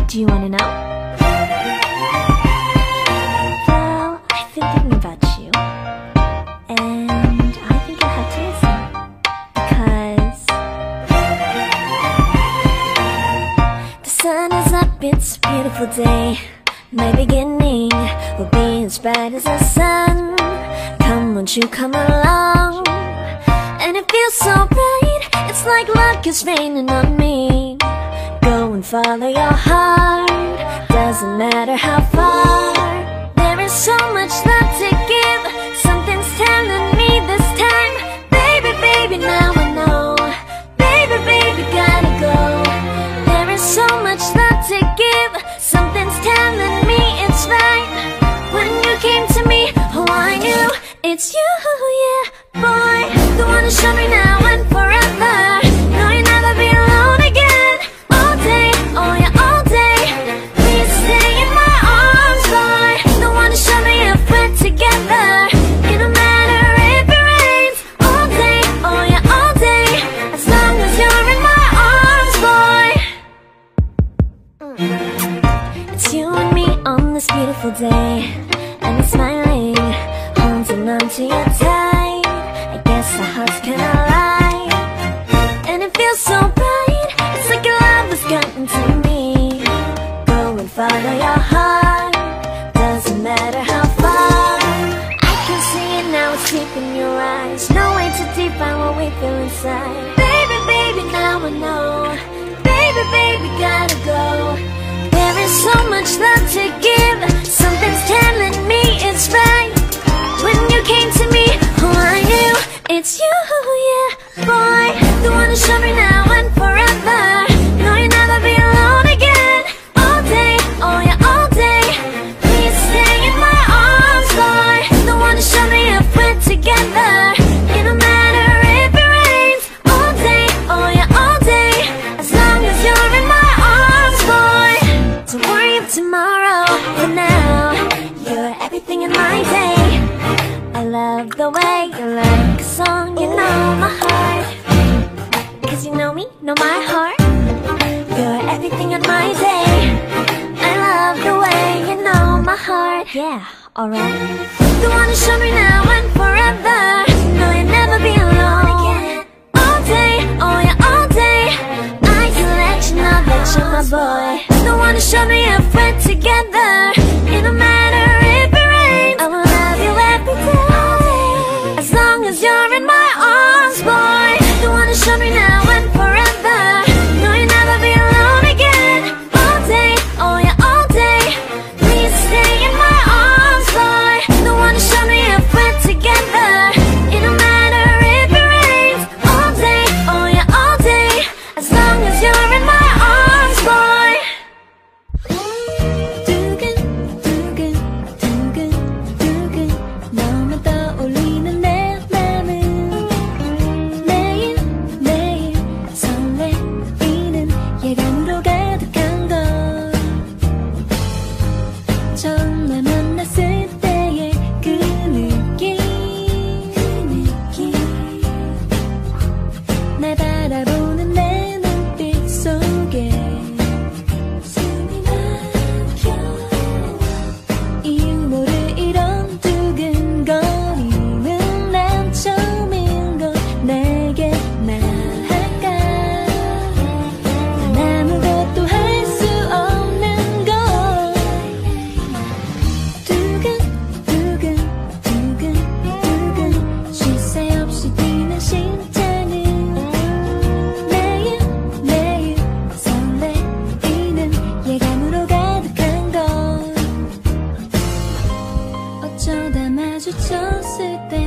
Do you want to know? Well, I've been thinking about you, and I think you'll have to listen, because the sun is up, it's a beautiful day. My beginning will be as bright as the sun. Come, won't you come along? And it feels so bright, it's like luck is raining on me. Go and follow your heart, doesn't matter how far. There is so much love to give, something's telling me this time. Baby, baby, now I know. Baby, baby, gotta go. There is so much love to give, something's telling me it's right. When you came to me, oh I knew it's you, yeah, boy. The one to show me now and forever. No, you'll never be alone again. All day, oh yeah, all day. Please stay in my arms, boy. The one to show me if we're together. It don't matter if it rains. All day, oh yeah, all day. As long as you're in my arms, boy. It's you and me on this beautiful day, and we're smiling, holding on to your tight. I guess our hearts cannot lie, and it feels so bright. It's like your love has gotten to me. Go and follow your heart, doesn't matter how far. I can see it now, it's deep in your eyes. No way to define what we feel inside. Baby, baby, now I know. Baby, baby, gotta go. There is so much love to give, something's telling me it's right. When you came to me, oh I knew it's you, yeah, boy. The one to show me now and forever. No, you'll never be alone again. All day, oh yeah, all day. Please stay in my arms, boy. The one to show me if we're together. It don't matter if it rains. All day, oh yeah, all day. As long as you're in my arms, boy. Don't worry of tomorrow, for now you're everything in my day. I love the way you like a song, you know my heart. Cause you know me, know my heart. You're everything in my day. I love the way you know my heart. Yeah, alright. The one to show me now and forever. No, you'll never be alone again. All day, oh yeah, all day. I can let you know that you're my boy. The one to show me if we're together. It don't matter if it rains. I will love you every day. 줬을 때